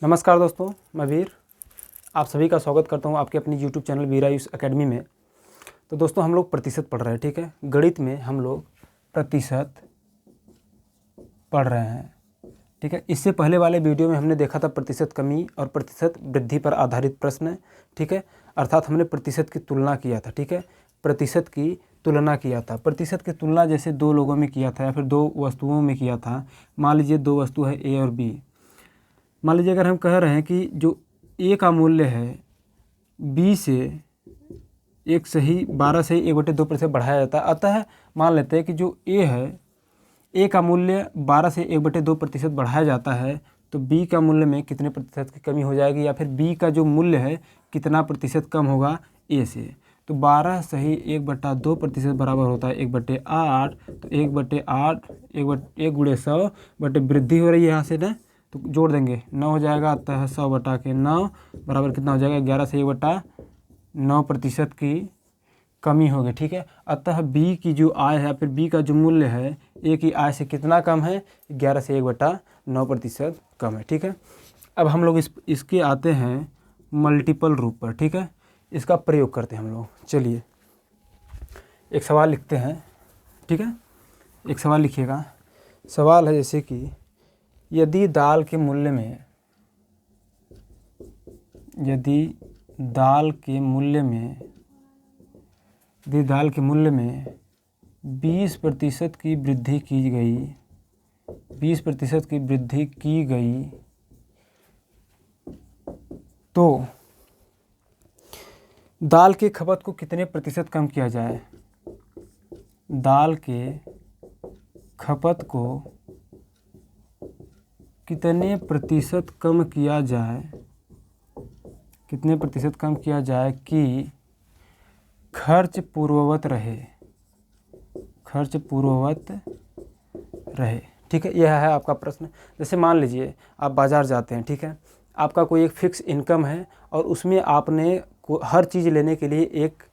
नमस्कार दोस्तों, मैं वीर आप सभी का स्वागत करता हूं आपके अपनी YouTube चैनल वीर आयुष एकेडमी में। तो दोस्तों हम लोग प्रतिशत पढ़ रहे हैं, ठीक है। गणित में हम लोग प्रतिशत पढ़ रहे हैं, ठीक है। इससे पहले वाले वीडियो में हमने देखा था प्रतिशत कमी और प्रतिशत वृद्धि पर आधारित प्रश्न, ठीक है। अर्थात हमने प्रतिशत की तुलना किया था, ठीक है। प्रतिशत की तुलना किया था। प्रतिशत की तुलना जैसे दो लोगों में किया था या फिर दो वस्तुओं में किया था। मान लीजिए दो वस्तु है ए और बी। मान लीजिए अगर हम कह रहे हैं कि जो ए का मूल्य है बी से 12 से 1/2% बढ़ाया जाता है। अतः मान लेते हैं कि जो ए है, ए का मूल्य 12 से 1/2% बढ़ाया जाता है, तो बी का मूल्य में कितने प्रतिशत की कमी हो जाएगी, या फिर बी का जो मूल्य है कितना प्रतिशत कम होगा ए से। तो 12 सही 1/2% बराबर होता है 1/8। तो 1/8 1 गुणे 100 बटे वृद्धि हो रही है यहाँ से ना, तो जोड़ देंगे 9 हो जाएगा। अतः 100 बटा के 9 बराबर कितना हो जाएगा 11 से 1/9% की कमी होगी, ठीक है। अतः बी की जो आय है या फिर बी का जो मूल्य है ए की आय से कितना कम है, 11 से 1/9% कम है, ठीक है। अब हम लोग इसके आते हैं मल्टीपल रूप पर, ठीक है। इसका प्रयोग करते हैं हम लोग। चलिए एक सवाल लिखते हैं, ठीक है। एक सवाल लिखिएगा। सवाल है जैसे कि यदि दाल के मूल्य में 20% की वृद्धि की गई, 20% की वृद्धि की गई, तो दाल की खपत को कितने प्रतिशत कम किया जाए। दाल के खपत को कितने प्रतिशत कम किया जाए, कितने प्रतिशत कम किया जाए कि खर्च पूर्ववत रहे, खर्च पूर्ववत रहे, ठीक है। यह है आपका प्रश्न। जैसे मान लीजिए आप बाज़ार जाते हैं, ठीक है। आपका कोई एक फिक्स इनकम है और उसमें आपने हर चीज़ लेने के लिए एक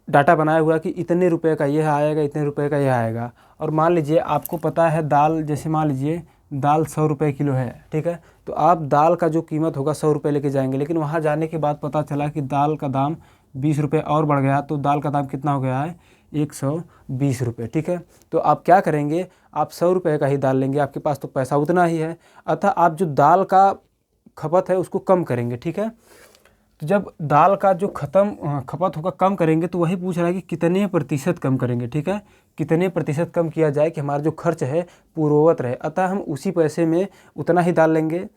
डाटा बनाया हुआ कि इतने रुपए का यह आएगा, इतने रुपए का यह आएगा। और मान लीजिए आपको पता है दाल, जैसे मान लीजिए दाल 100 रुपये किलो है, ठीक है। तो आप दाल का जो कीमत होगा 100 रुपये लेके जाएंगे, लेकिन वहाँ जाने के बाद पता चला कि दाल का दाम 20 रुपये और बढ़ गया, तो दाल का दाम कितना हो गया है 120 रुपये, ठीक है। तो आप क्या करेंगे, आप 100 रुपये का ही दाल लेंगे, आपके पास तो पैसा उतना ही है। अतः आप जो दाल का खपत है उसको कम करेंगे, ठीक है। तो जब दाल का जो खपत होगा कम करेंगे, तो वही पूछ रहा है कि कितने प्रतिशत कम करेंगे, ठीक है। कितने प्रतिशत कम किया जाए कि हमारा जो खर्च है पूर्ववत रहे। अतः हम उसी पैसे में उतना ही दाल लेंगे।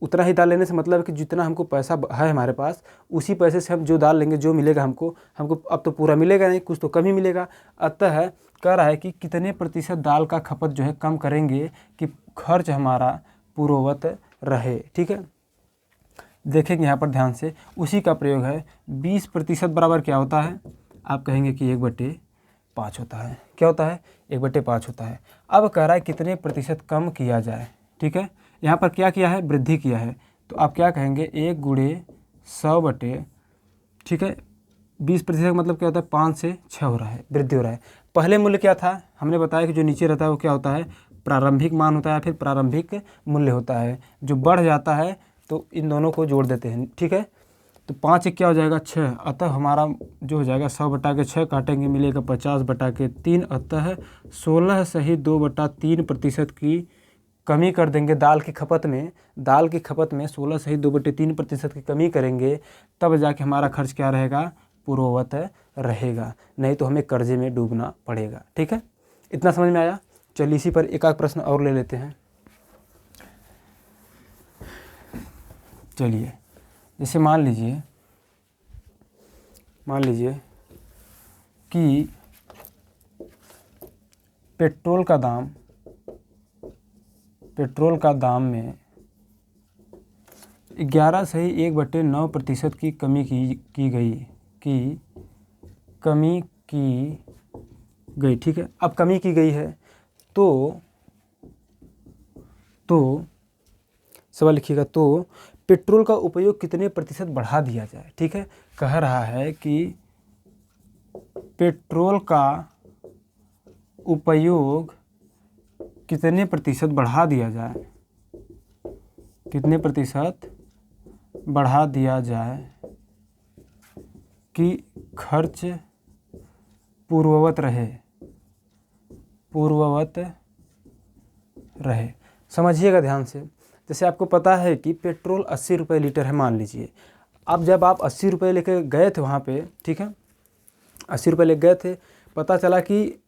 उतना ही दाल लेने से मतलब है कि जितना हमको पैसा है हमारे पास, उसी पैसे से हम जो दाल लेंगे, जो मिलेगा हमको अब तो पूरा मिलेगा नहीं, कुछ तो कम ही मिलेगा। अतः कह रहा है कि कितने प्रतिशत दाल का खपत जो है कम करेंगे कि खर्च हमारा पूर्ववत रहे, ठीक है। देखेंगे यहाँ पर ध्यान से, उसी का प्रयोग है। 20% बराबर क्या होता है, आप कहेंगे कि 1/5 होता है। क्या होता है, 1/5 होता है। अब कह रहा है कितने प्रतिशत कम किया जाए, ठीक है। यहाँ पर क्या किया है, वृद्धि किया है। तो आप क्या कहेंगे 1 गुणे 100 बटे, ठीक है, 20% मतलब क्या होता है 5 से 6 हो रहा है, वृद्धि हो रहा है। पहले मूल्य क्या था, हमने बताया कि जो नीचे रहता है वो क्या होता है, प्रारंभिक मान होता है, फिर प्रारंभिक मूल्य होता है। जो बढ़ जाता है तो इन दोनों को जोड़ देते हैं, ठीक है। तो 5 एक क्या हो जाएगा 6। अतः हमारा जो हो जाएगा 100 बटा के 6 काटेंगे, मिलेगा 50 बटा के 3। अतः 16 सही 2/3% की कमी कर देंगे दाल की खपत में। दाल की खपत में 16 सही 2/3% की कमी करेंगे, तब जाके हमारा खर्च क्या रहेगा, पूर्ववत रहेगा। नहीं तो हमें कर्जे में डूबना पड़ेगा, ठीक है। इतना समझ में आया। चलिए इसी पर एक आध प्रश्न और ले लेते हैं। चलिए जैसे मान लीजिए कि पेट्रोल का दाम में 11 सही 1/9% की कमी की गई, ठीक है। अब कमी की गई है तो सवाल लिखिएगा, तो पेट्रोल का उपयोग कितने प्रतिशत बढ़ा दिया जाए, ठीक है। कह रहा है कि पेट्रोल का उपयोग कितने प्रतिशत बढ़ा दिया जाए, कितने प्रतिशत बढ़ा दिया जाए कि खर्च पूर्ववत रहे। समझिएगा ध्यान से। जैसे आपको पता है कि पेट्रोल 80 रुपये लीटर है मान लीजिए। अब जब आप 80 रुपये लेकर गए थे वहाँ पे, ठीक है, 80 रुपये ले गए थे, पता चला कि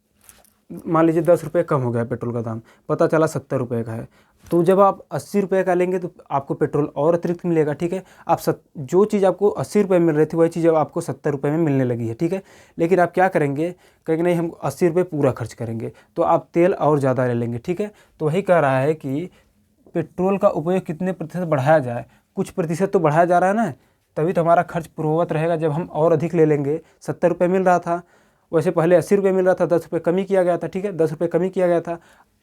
मान लीजिए 10 रुपये कम हो गया पेट्रोल का दाम, पता चला 70 रुपये का है। तो जब आप 80 रुपये का लेंगे तो आपको पेट्रोल और अतिरिक्त मिलेगा, ठीक है। आप जो चीज़ आपको 80 रुपये मिल रही थी वही चीज़ अब आपको 70 रुपये में मिलने लगी है, ठीक है। लेकिन आप क्या करेंगे, कहेंगे नहीं हम 80 रुपये पूरा खर्च करेंगे, तो आप तेल और ज़्यादा ले लेंगे, ठीक है। तो वही कह रहा है कि पेट्रोल का उपयोग कितने प्रतिशत बढ़ाया जाए, कुछ प्रतिशत तो बढ़ाया जा रहा है ना, तभी तो हमारा खर्च पूर्ववत रहेगा। जब हम और अधिक ले लेंगे, 70 रुपये मिल रहा था, वैसे पहले 80 रुपये मिल रहा था, 10 रुपये कमी किया गया था, ठीक है, 10 रुपये कमी किया गया था।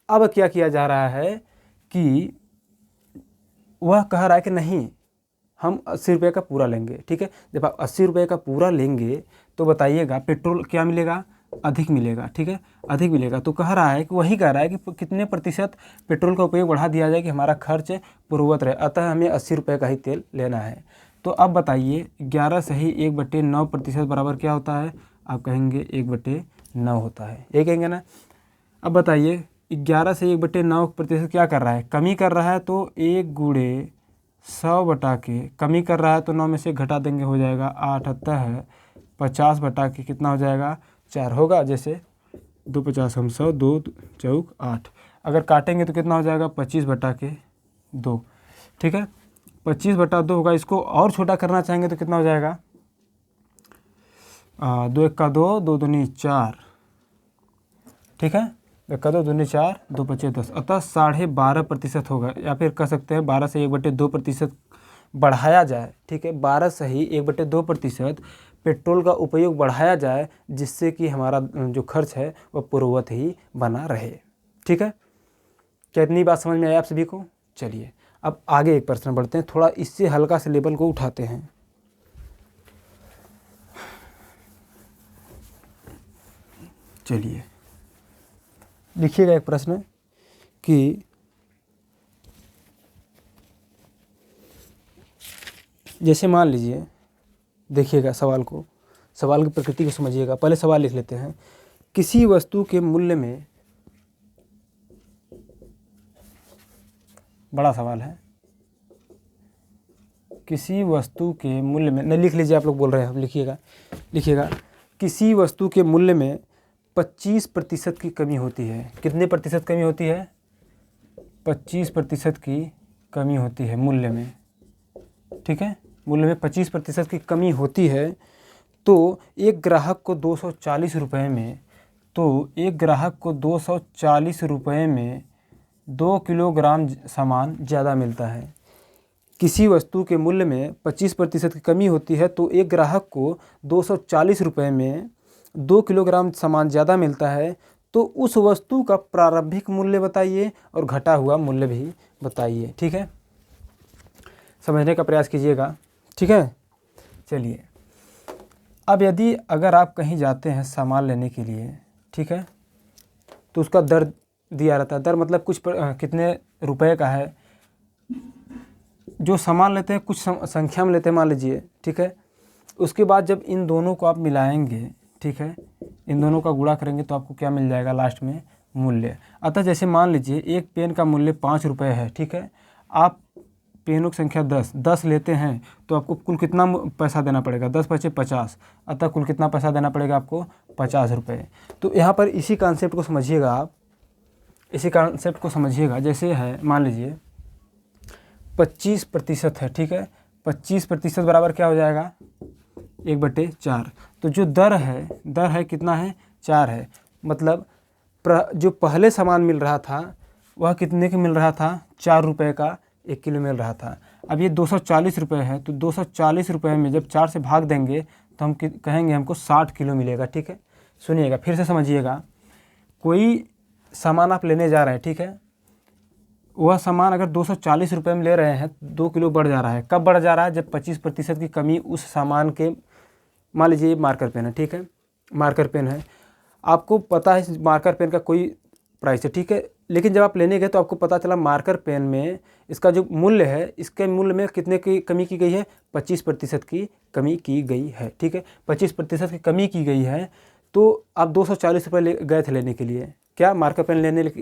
अब क्या किया जा रहा है कि वह कह रहा है कि नहीं हम 80 रुपये का पूरा लेंगे, ठीक है। जब आप 80 रुपये का पूरा लेंगे तो बताइएगा पेट्रोल क्या मिलेगा, अधिक मिलेगा, ठीक है, अधिक मिलेगा। तो कह रहा है कि वही कह रहा है कि कितने प्रतिशत पेट्रोल का उपयोग बढ़ा दिया जाए कि हमारा खर्च पूर्ववत रहे, अतः हमें 80 रुपये का ही तेल लेना है। तो अब बताइए 11 सही 1/9 प्रतिशत बराबर क्या होता है, आप कहेंगे 1/9 होता है, ये कहेंगे ना। अब बताइए 11 से 1/9 प्रतिशत क्या कर रहा है, कमी कर रहा है, तो 1 × 100 बटा के कमी कर रहा है तो 9 में से घटा देंगे, हो जाएगा 8, अतः 50 बटा के कितना हो जाएगा 4 होगा। जैसे 2 50 हम 100, 2 चौक 8, अगर काटेंगे तो कितना हो जाएगा 25 बटा के 2, ठीक है, 25 बटा 2 होगा। इसको और छोटा करना चाहेंगे तो कितना हो जाएगा, 2 1 का 2, 2 दूनी 4, ठीक है, 1 का 2, 2 दूनी 4, 2 5 10, अतः 12.5% होगा। या फिर कह सकते हैं 12 से 1/2% बढ़ाया जाए, ठीक है, 12 सही 1/2% पेट्रोल का उपयोग बढ़ाया जाए, जिससे कि हमारा जो खर्च है वह पूर्ववत ही बना रहे, ठीक है। क्या इतनी बात समझ में आई आप सभी को? चलिए अब आगे एक प्रश्न बढ़ते हैं, थोड़ा इससे हल्का से लेवल को उठाते हैं। चलिए लिखिएगा एक प्रश्न कि जैसे मान लीजिए, देखिएगा सवाल की प्रकृति को समझिएगा। पहले सवाल लिख लेते हैं। किसी वस्तु के मूल्य में, बड़ा सवाल है, किसी वस्तु के मूल्य में, नहीं लिख लीजिए, आप लोग बोल रहे हैं, लिखिएगा। किसी वस्तु के मूल्य में 25% की कमी होती है। कितने प्रतिशत कमी होती है? 25% की कमी होती है मूल्य में, ठीक है, मूल्य में 25% की कमी होती है। तो एक ग्राहक को 240 रुपये में, तो एक ग्राहक को 240 रुपये में 2 किलोग्राम सामान ज़्यादा मिलता है। किसी वस्तु के मूल्य में 25% की कमी होती है, तो एक ग्राहक को 240 रुपये में 2 किलोग्राम सामान ज़्यादा मिलता है। तो उस वस्तु का प्रारंभिक मूल्य बताइए और घटा हुआ मूल्य भी बताइए, ठीक है। समझने का प्रयास कीजिएगा, ठीक है। चलिए अब यदि अगर आप कहीं जाते हैं सामान लेने के लिए, ठीक है, तो उसका दर दिया रहता है। दर मतलब कुछ कितने रुपए का है। जो सामान लेते हैं कुछ संख्या में लेते हैं मान लीजिए, ठीक है। उसके बाद जब इन दोनों को आप मिलाएंगे, ठीक है, इन दोनों का गुणा करेंगे तो आपको क्या मिल जाएगा लास्ट में, मूल्य। अतः जैसे मान लीजिए एक पेन का मूल्य 5 रुपये है, ठीक है, आप पेनों की संख्या 10 लेते हैं तो आपको कुल कितना पैसा देना पड़ेगा, 10 × 5 = 50, अतः कुल कितना पैसा देना पड़ेगा आपको, 50 रुपये। तो यहाँ पर इसी कॉन्सेप्ट को समझिएगा आप, इसी कॉन्सेप्ट को समझिएगा। जैसे है मान लीजिए 25% है, ठीक है, 25% बराबर क्या हो जाएगा, 1/4। तो जो दर है कितना है, 4 है। मतलब जो पहले सामान मिल रहा था वह कितने का मिल रहा था, 4 रुपये का 1 किलो मिल रहा था। अब ये 240 रुपये है, तो 240 रुपये में जब 4 से भाग देंगे तो हम कहेंगे हमको 60 किलो मिलेगा, ठीक है। सुनिएगा फिर से समझिएगा। कोई सामान आप लेने जा रहे हैं, ठीक है, वह सामान अगर 240 रुपये में ले रहे हैं, 2 किलो बढ़ जा रहा है। कब बढ़ जा रहा है, जब 25% की कमी उस सामान के, मान लीजिए मार्कर पेन है, ठीक है, मार्कर पेन है, आपको पता है मार्कर पेन का कोई प्राइस है, ठीक है, लेकिन जब आप लेने गए तो आपको पता चला मार्कर पेन में इसका जो मूल्य है, इसके मूल्य में कितने की कमी की गई है, 25% की कमी की गई है। ठीक है, 25% की कमी की गई है। तो आप 240 रुपये गए थे लेने के लिए, क्या मार्कर पेन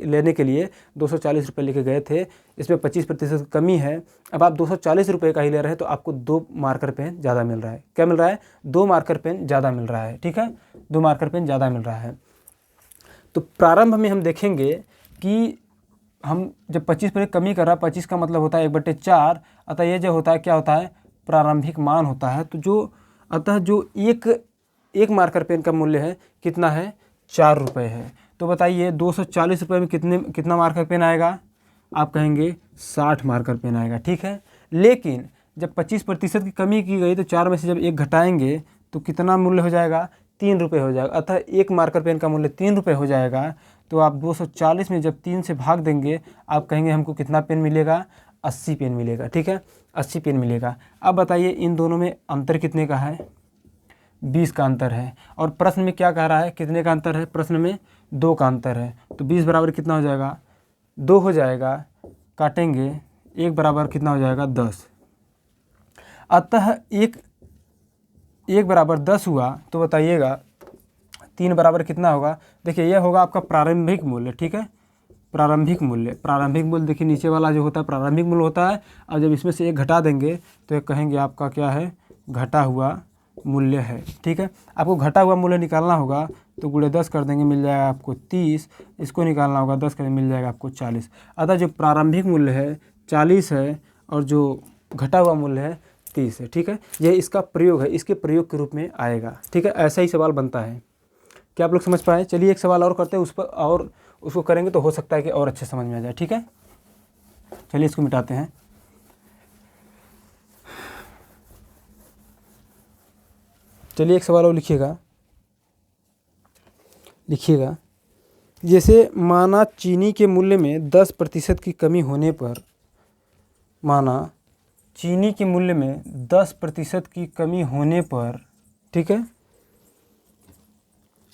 लेने के लिए 240 रुपये लेके गए थे, इसमें 25% की कमी है। अब आप 240 रुपये का ही ले रहे हैं तो आपको 2 मार्कर पेन ज़्यादा मिल रहा है। क्या मिल रहा है, 2 मार्कर पेन ज़्यादा मिल रहा है। ठीक है, 2 मार्कर पेन ज़्यादा मिल रहा है। तो प्रारंभ में हम देखेंगे कि हम जब 25% कमी कर रहा है, 25 का मतलब होता है 1/4, अतः ये जो होता है क्या होता है, प्रारंभिक मान होता है। तो जो अतः जो एक मार्कर पेन का मूल्य है कितना है, 4 रुपये है। तो बताइए 240 रुपये में कितना मार्कर पेन आएगा, आप कहेंगे 60 मार्कर पेन आएगा। ठीक है, लेकिन जब 25% की कमी की गई तो 4 में से जब 1 घटाएंगे तो कितना मूल्य हो जाएगा, 3 रुपये हो जाएगा। अतः एक मार्कर पेन का मूल्य 3 रुपये हो जाएगा। तो आप 240 में जब 3 से भाग देंगे, आप कहेंगे हमको कितना पेन मिलेगा, 80 पेन मिलेगा। ठीक है, 80 पेन मिलेगा। अब बताइए इन दोनों में अंतर कितने का है, 20 का अंतर है। और प्रश्न में क्या कह रहा है, कितने का अंतर है, प्रश्न में 2 का अंतर है। तो 20 बराबर कितना हो जाएगा, 2 हो जाएगा, काटेंगे 1 बराबर कितना हो जाएगा, 10। अतः एक बराबर 10 हुआ। तो बताइएगा 3 बराबर कितना होगा, देखिए यह होगा आपका प्रारंभिक मूल्य। ठीक है, प्रारंभिक मूल्य देखिए नीचे वाला जो होता है प्रारंभिक मूल्य होता है। और जब इसमें से 1 घटा देंगे तो एक कहेंगे आपका क्या है, घटा हुआ मूल्य है। ठीक है, आपको घटा हुआ मूल्य निकालना होगा तो गुणे 10 कर देंगे, मिल जाएगा आपको 30। इसको निकालना होगा 10 करेंगे, मिल जाएगा आपको 40। अतः जो प्रारंभिक मूल्य है 40 है और जो घटा हुआ मूल्य है 30 है। ठीक है, यह इसका प्रयोग है, इसके प्रयोग के रूप में आएगा। ठीक है, ऐसा ही सवाल बनता है। क्या आप लोग समझ पाए? चलिए एक सवाल और करते हैं, उस पर और उसको करेंगे तो हो सकता है कि और अच्छे समझ में आ जाए। ठीक है, चलिए इसको मिटाते हैं। चलिए एक सवाल और लिखिएगा। जैसे माना चीनी के मूल्य में 10% की कमी होने पर, माना चीनी के मूल्य में 10% की कमी होने पर, ठीक है,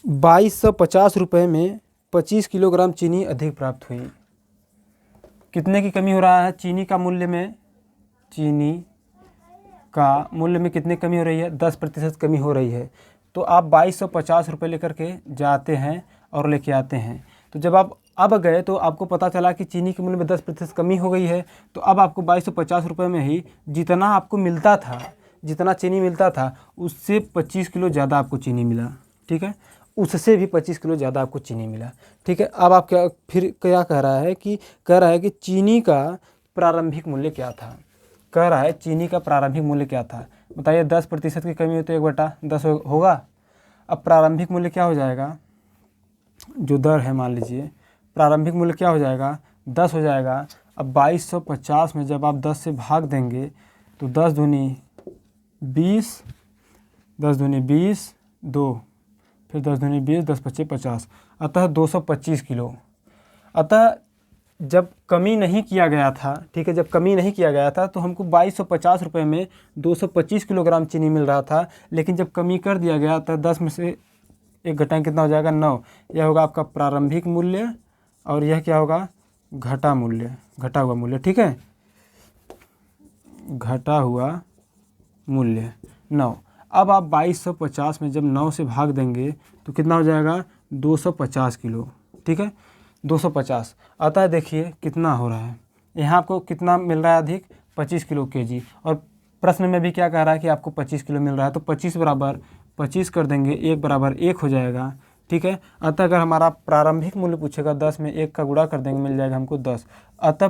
2250 रुपये में 25 किलोग्राम चीनी अधिक प्राप्त हुई। कितने की कमी हो रहा है चीनी का मूल्य में, चीनी का मूल्य में कितनी कमी हो रही है, 10% कमी हो रही है। तो आप 2250 रुपये लेकर के जाते हैं और लेके आते हैं। तो जब आप अब गए तो आपको पता चला कि चीनी के मूल्य में 10% कमी हो गई है। तो अब आपको 2250 रुपये में ही जितना आपको मिलता था, जितना चीनी मिलता था उससे 25 किलो ज़्यादा आपको चीनी मिला। ठीक है, उससे भी 25 किलो ज़्यादा आपको चीनी मिला। ठीक है, अब आप क्या कह रहा है कि चीनी का प्रारंभिक मूल्य क्या था, कह रहा है चीनी का प्रारंभिक मूल्य क्या था। बताइए 10% की कमी हो तो 1/10 होगा। अब प्रारंभिक मूल्य क्या हो जाएगा, जो दर है मान लीजिए प्रारंभिक मूल्य क्या हो जाएगा, 10 हो जाएगा। अब 2250 में जब आप 10 से भाग देंगे तो 10 दूनी 20, 10 दूनी 20, 2, फिर 10 दूनी 20, 10 पच्चे 50, अतः 225 किलो। अतः जब कमी नहीं किया गया था, ठीक है, जब कमी नहीं किया गया था तो हमको 2250 रुपये में 225 किलोग्राम चीनी मिल रहा था। लेकिन जब कमी कर दिया गया तो 10 में से 1 घटाएं कितना हो जाएगा, 9। यह होगा आपका प्रारंभिक मूल्य और यह क्या होगा, घटा हुआ मूल्य। ठीक है, घटा हुआ मूल्य 9। अब आप 2250 में जब 9 से भाग देंगे तो कितना हो जाएगा, 250 किलो। ठीक है, 250। अतः देखिए कितना हो रहा है, यहाँ आपको कितना मिल रहा है अधिक, 25 किलो केजी। और प्रश्न में भी क्या कह रहा है कि आपको 25 किलो मिल रहा है। तो 25 बराबर 25 कर देंगे, 1 बराबर 1 हो जाएगा। ठीक है, अतः अगर हमारा प्रारंभिक मूल्य पूछेगा 10 में 1 का गुणा कर देंगे, मिल जाएगा हमको 10। अतः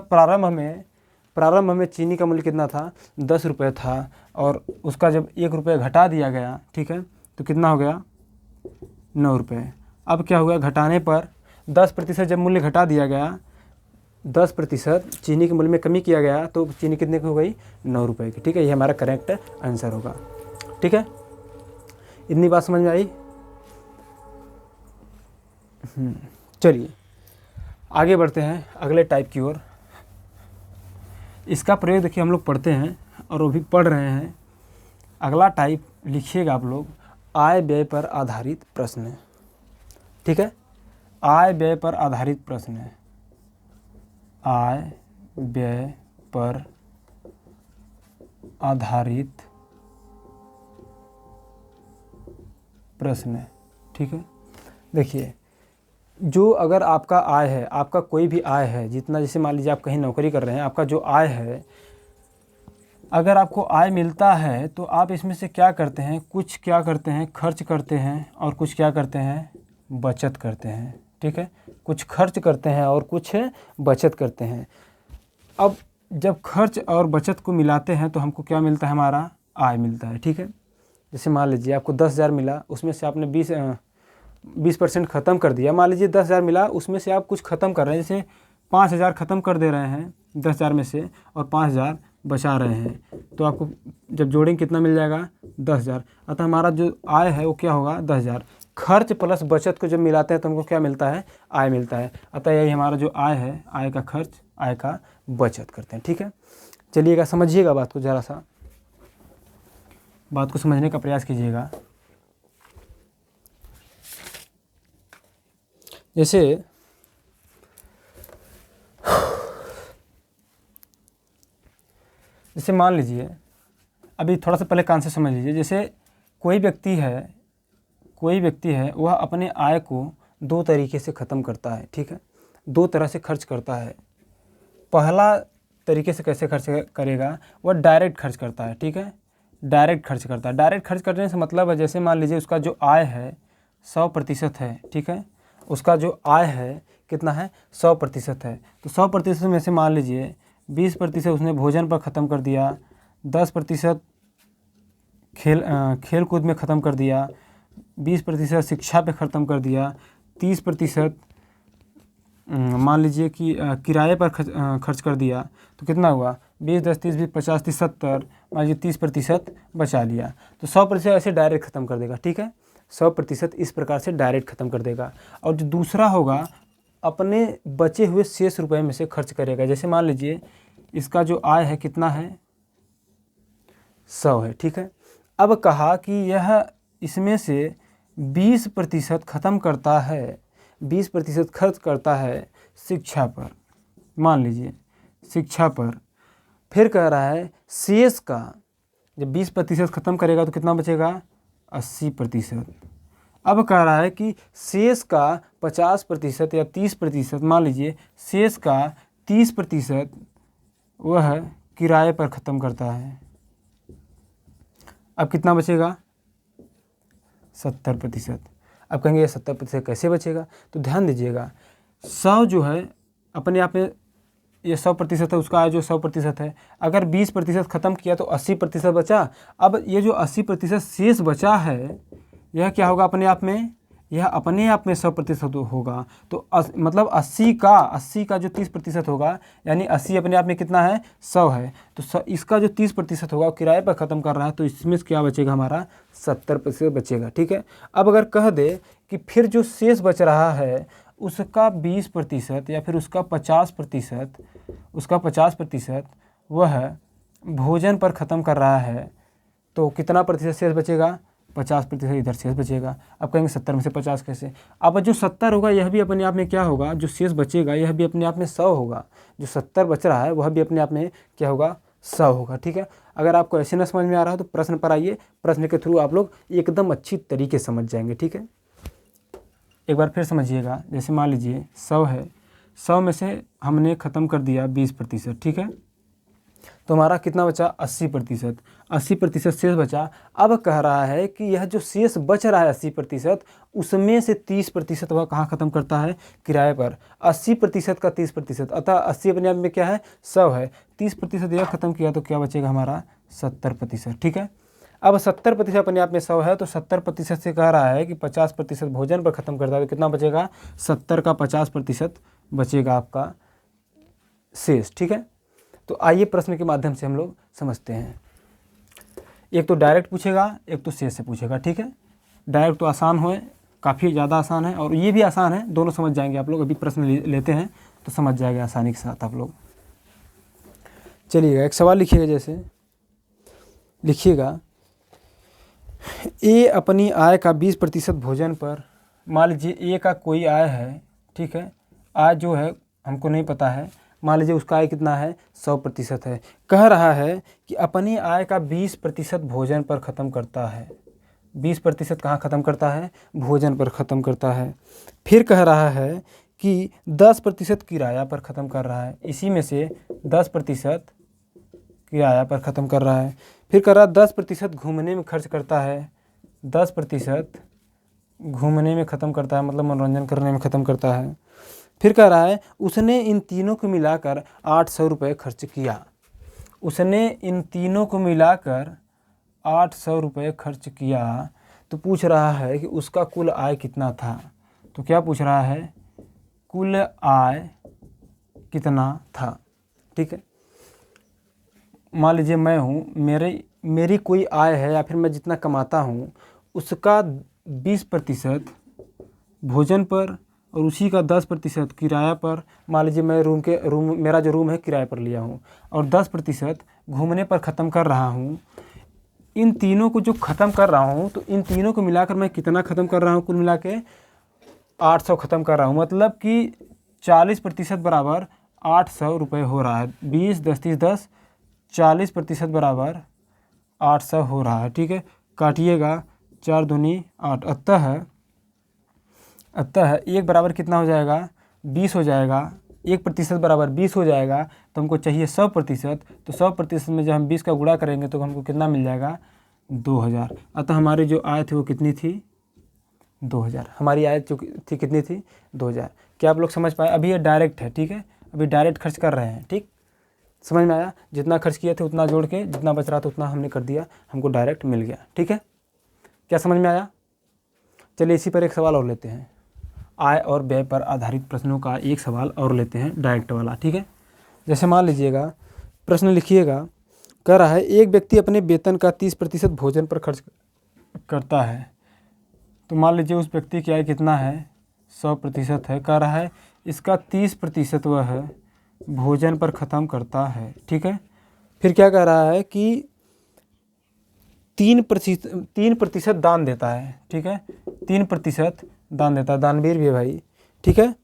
प्रारंभ में चीनी का मूल्य कितना था, 10 रुपये था। और उसका जब 1 रुपये घटा दिया गया, ठीक है, तो कितना हो गया, 9 रुपये। अब क्या हुआ, घटाने पर 10% जब मूल्य घटा दिया गया, 10% चीनी के मूल्य में कमी किया गया तो चीनी कितने की हो गई, 9 रुपये की। ठीक है, ये हमारा करेक्ट आंसर होगा। ठीक है, इतनी बात समझ में आई। चलिए आगे बढ़ते हैं अगले टाइप की ओर। इसका प्रयोग देखिए हम लोग पढ़ते हैं और वो भी पढ़ रहे हैं। अगला टाइप लिखिएगा आप लोग, आय व्यय पर आधारित प्रश्न। ठीक है, आय व्यय पर आधारित प्रश्न है। आय व्यय पर आधारित प्रश्न। ठीक है, देखिए जो अगर आपका आय है, आपका कोई भी आय है जितना, जैसे मान लीजिए आप कहीं नौकरी कर रहे हैं, आपका जो आय है, अगर आपको आय मिलता है तो आप इसमें से क्या करते हैं, कुछ क्या करते हैं खर्च करते हैं और कुछ क्या करते हैं बचत करते हैं। ठीक है, कुछ खर्च करते हैं और कुछ बचत करते हैं। अब जब खर्च और बचत को मिलाते हैं तो हमको क्या मिलता है, हमारा आय मिलता है। ठीक है, जैसे मान लीजिए आपको 10,000 मिला, उसमें से आपने 20% ख़त्म कर दिया। मान लीजिए 10,000 मिला, उसमें से आप कुछ ख़त्म कर रहे हैं, जैसे 5,000 ख़त्म कर दे रहे हैं 10,000 में से और 5,000 बचा रहे हैं, तो आपको जब जोड़ेंगे कितना मिल जाएगा 10,000। अतः हमारा जो आय है वो क्या होगा 10,000। खर्च प्लस बचत को जब मिलाते हैं तो हमको क्या मिलता है, आय मिलता है। अतः यही हमारा जो आय है, आय का खर्च, आय का बचत करते हैं। ठीक है, चलिएगा समझिएगा बात को, ज़रा सा बात को समझने का प्रयास कीजिएगा। जैसे मान लीजिए, अभी थोड़ा सा पहले कान से समझ लीजिए। जैसे कोई व्यक्ति है वह अपने आय को 2 तरीके से ख़त्म करता है। ठीक है, 2 तरह से खर्च करता है। पहला तरीके से कैसे खर्च करेगा, वह डायरेक्ट खर्च करता है। ठीक है, डायरेक्ट खर्च करता है। डायरेक्ट खर्च करने से मतलब है, जैसे मान लीजिए उसका जो आय है 100% है। ठीक है, उसका जो आय है कितना है, 100% है। तो 100% में से मान लीजिए 20% उसने भोजन पर ख़त्म कर दिया, 10% खेल कूद में ख़त्म कर दिया, 20% शिक्षा पे ख़त्म कर दिया, 30% मान लीजिए कि किराए पर खर्च कर दिया। तो कितना हुआ, 20, 10, 30, 20, 50, 30, 70, मान लीजिए 30% बचा लिया। तो 100% ऐसे डायरेक्ट ख़त्म कर देगा। ठीक है, 100% इस प्रकार से डायरेक्ट ख़त्म कर देगा। और जो दूसरा होगा, अपने बचे हुए शेष रुपए में से खर्च करेगा। जैसे मान लीजिए इसका जो आय है कितना है, 100 है। ठीक है, अब कहा कि यह इसमें से 20% ख़त्म करता है, 20% खर्च करता है शिक्षा पर। मान लीजिए शिक्षा पर, फिर कह रहा है शेष का, जब 20% ख़त्म करेगा तो कितना बचेगा, 80%। अब कह रहा है कि शेष का 50% या 30%, मान लीजिए शेष का 30% वह किराए पर ख़त्म करता है। अब कितना बचेगा, 70%। अब कहेंगे ये 70% कैसे बचेगा, तो ध्यान दीजिएगा 100 जो है अपने आप में ये 100% है, उसका आय जो 100% है। अगर 20% ख़त्म किया तो 80% बचा। अब ये जो 80% शेष बचा है, यह क्या होगा अपने आप में, यह अपने आप में 100% होगा। तो मतलब 80 का जो 30% होगा, यानी 80 अपने आप में कितना है, 100 है। तो इसका जो 30% होगा वो किराए पर ख़त्म कर रहा है, तो इसमें क्या बचेगा, हमारा 70% बचेगा। ठीक है, अब अगर कह दे कि फिर जो शेष बच रहा है उसका 20% या फिर उसका 50% वह भोजन पर ख़त्म कर रहा है, तो कितना प्रतिशत शेष बचेगा, 50% इधर शेष बचेगा। अब कहेंगे 70 में से 50 कैसे। अब जो 70 होगा यह भी अपने आप में क्या होगा, जो शेष बचेगा यह भी अपने आप में 100 होगा। जो 70 बच रहा है वह भी अपने आप में क्या होगा, 100 होगा। ठीक है, अगर आपको ऐसे न समझ में आ रहा है तो प्रश्न पर आइए, प्रश्न के थ्रू आप लोग एकदम अच्छी तरीके समझ जाएंगे। ठीक है, एक बार फिर समझिएगा। जैसे मान लीजिए 100 है, 100 में से हमने ख़त्म कर दिया 20%। ठीक है, तो हमारा कितना बचा, 80%। 80% शेष बचा। अब कह रहा है कि यह जो शेष बच रहा है 80%, उसमें से 30% वह कहाँ ख़त्म करता है, किराए पर। 80% का 30%, अतः 80 अपने आप में क्या है, 100 है। 30% यह ख़त्म किया तो क्या बचेगा, हमारा 70%। ठीक है, अब 70% अपने आप में 100 है, तो 70% से कह रहा है कि 50% भोजन पर ख़त्म करता है, तो कितना बचेगा, 70 का 50% बचेगा आपका शेष। ठीक है, तो आइए प्रश्न के माध्यम से हम लोग समझते हैं। एक तो डायरेक्ट पूछेगा, एक तो शेष से पूछेगा। ठीक है, डायरेक्ट तो आसान है, काफ़ी ज़्यादा आसान है, और ये भी आसान है, दोनों समझ जाएंगे आप लोग। अभी प्रश्न लेते हैं तो समझ जाएगा आसानी के साथ आप लोग। चलिएगा, एक सवाल लिखिएगा। जैसे लिखिएगा, ए अपनी आय का 20% भोजन पर, मान लीजिए ए का कोई आय है। ठीक है, आय जो है हमको नहीं पता है, मान लीजिए उसका आय कितना है, 100% है। कह रहा है कि अपनी आय का 20% भोजन पर ख़त्म करता है। 20% कहाँ ख़त्म करता है, भोजन पर ख़त्म करता है। फिर कह रहा है कि 10% किराया पर ख़त्म कर रहा है, इसी में से 10% किराया पर ख़त्म कर रहा है। फिर कह रहा है 10% घूमने में खर्च करता है, 10% घूमने में ख़त्म करता है, मतलब मनोरंजन करने में ख़त्म करता है। फिर कह रहा है उसने इन तीनों को मिलाकर 800 रुपये खर्च किया। उसने इन तीनों को मिलाकर 800 रुपये खर्च किया। तो पूछ रहा है कि उसका कुल आय कितना था। तो क्या पूछ रहा है, कुल आय कितना था। ठीक है, मान लीजिए मैं हूँ, मेरी कोई आय है या फिर मैं जितना कमाता हूँ उसका 20% भोजन पर और उसी का 10% किराया पर। मान लीजिए मैं मेरा जो रूम है किराए पर लिया हूँ और 10% घूमने पर ख़त्म कर रहा हूँ। इन तीनों को जो ख़त्म कर रहा हूँ तो इन तीनों को मिलाकर मैं कितना ख़त्म कर रहा हूँ, कुल मिला के 800 ख़त्म कर रहा हूँ। मतलब कि 40% बराबर 800 रुपये हो रहा है। 20 10 30 10 40% बराबर 800 हो रहा है। ठीक है, काटिएगा, 4 दूनी 8। अतः एक बराबर कितना हो जाएगा, 20 हो जाएगा। 1% बराबर 20 हो जाएगा। तो हमको चाहिए 100%। तो 100% में जब हम 20 का गुणा करेंगे तो हमको कितना मिल जाएगा, 2000। अतः हमारी जो आय थी वो कितनी थी, 2000। हमारी आय जो थी कितनी थी, 2000। क्या आप लोग समझ पाए। अभी ये डायरेक्ट है। ठीक है, अभी डायरेक्ट खर्च कर रहे हैं। ठीक, समझ में आया। जितना खर्च किए थे उतना जोड़ के जितना बच रहा था उतना हमने कर दिया, हमको डायरेक्ट मिल गया। ठीक है, क्या समझ में आया। चलिए इसी पर एक सवाल और लेते हैं। आय और व्यय पर आधारित प्रश्नों का एक सवाल और लेते हैं, डायरेक्ट वाला। ठीक है, जैसे मान लीजिएगा, प्रश्न लिखिएगा। कह रहा है एक व्यक्ति अपने वेतन का 30% भोजन पर खर्च करता है। तो मान लीजिए उस व्यक्ति की आय कितना है, 100% है। कह रहा है इसका 30% वह है भोजन पर ख़त्म करता है। ठीक है, फिर क्या कह रहा है कि 3% दान देता है। ठीक है, 3% दान देता है, दानवीर भी है भाई। ठीक है,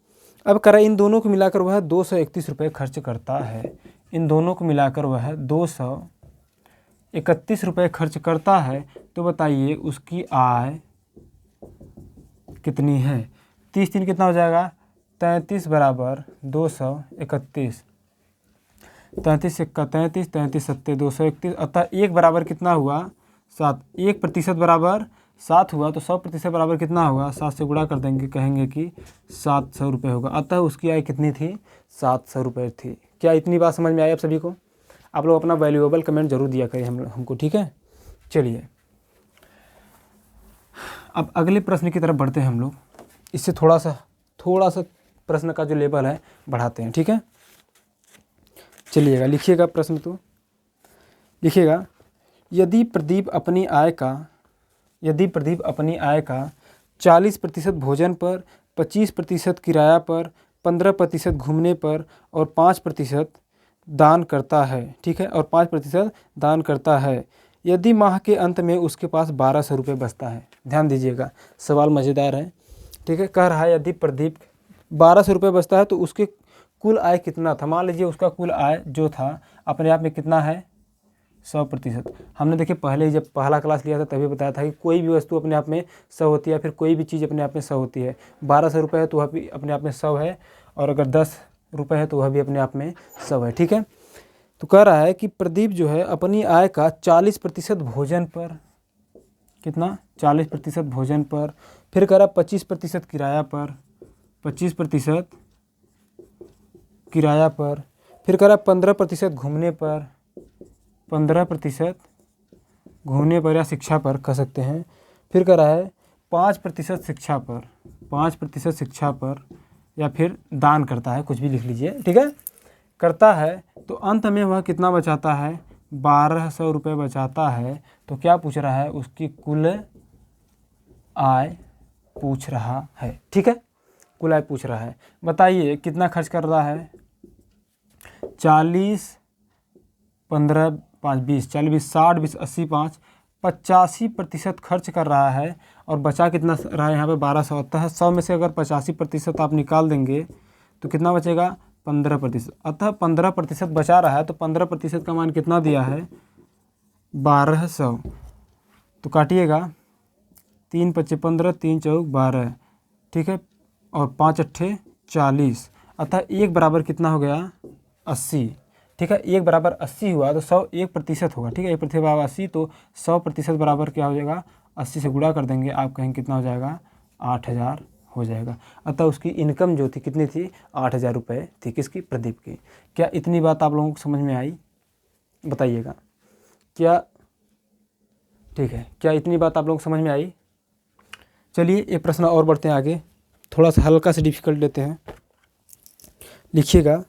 अब कह रहा है इन दोनों को मिलाकर वह 231 रुपये खर्च करता है। इन दोनों को मिलाकर वह 231 रुपये खर्च करता है। तो बताइए उसकी आय कितनी है। 30 3 कितना हो जाएगा, 33 बराबर 231। 33 सिक्का 33, 33 सत्ते 231। अतः एक बराबर कितना हुआ, 7। 1% बराबर 7 हुआ। तो 100% बराबर कितना होगा, 7 से गुणा कर देंगे, कहेंगे कि 700 रुपये होगा। अतः उसकी आय कितनी थी, 700 रुपये थी। क्या इतनी बात समझ में आई आप सभी को। आप लोग अपना वैल्यूएबल कमेंट जरूर दिया करें हमको। ठीक है, चलिए अब अगले प्रश्न की तरफ बढ़ते हैं हम लोग। इससे थोड़ा सा प्रश्न का जो लेवल है बढ़ाते हैं। ठीक है, चलिएगा, लिखिएगा प्रश्न। तो लिखिएगा, यदि प्रदीप अपनी आय का 40% भोजन पर, 25% किराया पर, 15% घूमने पर और 5% दान करता है। ठीक है, और 5% दान करता है। यदि माह के अंत में उसके पास 1200 रुपये बचता है। ध्यान दीजिएगा, सवाल मज़ेदार है। ठीक है, कह रहा है यदि प्रदीप 1200 रुपये बचता है तो उसके कुल आय कितना था। मान लीजिए उसका कुल आय जो था अपने आप में कितना है, 100%। हमने देखिए पहले ही जब पहला क्लास लिया था तभी बताया था कि कोई भी वस्तु अपने आप में 100 होती है, फिर कोई भी चीज़ अपने आप में 100 होती है। 1200 रुपये है तो वह भी अपने आप में 100 है, और अगर 10 रुपये है तो वह भी अपने आप में 100 है। ठीक है, तो कह रहा है कि प्रदीप जो है अपनी आय का 40% भोजन पर, कितना, 40% भोजन पर। फिर कह रहा 25% किराया पर, 25% किराया पर। फिर कह रहा 15% घूमने पर, 15% घूमने पर या शिक्षा पर कह सकते हैं। फिर कह रहा है 5% शिक्षा पर, 5% शिक्षा पर, या फिर दान करता है, कुछ भी लिख लीजिए। ठीक है, करता है। तो अंत में वह कितना बचाता है, 1200 रुपये बचाता है। तो क्या पूछ रहा है, उसकी कुल आय पूछ रहा है। ठीक है, कुल आय पूछ रहा है। बताइए कितना खर्च कर रहा है, 40 15 5 20, 40 20 60 20 80 5, 85% खर्च कर रहा है। और बचा कितना रहा है यहाँ पे, 1200 होता है। 100 में से अगर 85% आप निकाल देंगे तो कितना बचेगा, 15%, अतः 15% बचा रहा है, तो 15% का मान कितना दिया है? 1200। तो काटिएगा, 3 × 5 = 15, 3 × 4 = 12, ठीक है, और 5 × 8 = 40, अतः 1 बराबर कितना हो गया? 80, ठीक है। 1 बराबर 80 हुआ तो 100 1% होगा, ठीक है। 1% बराबर 80, तो 100% बराबर क्या हो जाएगा? 80 से गुणा कर देंगे, आप कहेंगे कितना हो जाएगा? 8000 हो जाएगा। अतः उसकी इनकम जो थी कितनी थी? 8000 रुपये थी। किसकी? प्रदीप की। क्या इतनी बात आप लोगों को समझ में आई? बताइएगा क्या? ठीक है, क्या इतनी बात आप लोगों को समझ में आई? चलिए एक प्रश्न और बढ़ते हैं आगे, थोड़ा सा हल्का से डिफिकल्ट लेते हैं। लिखिएगा,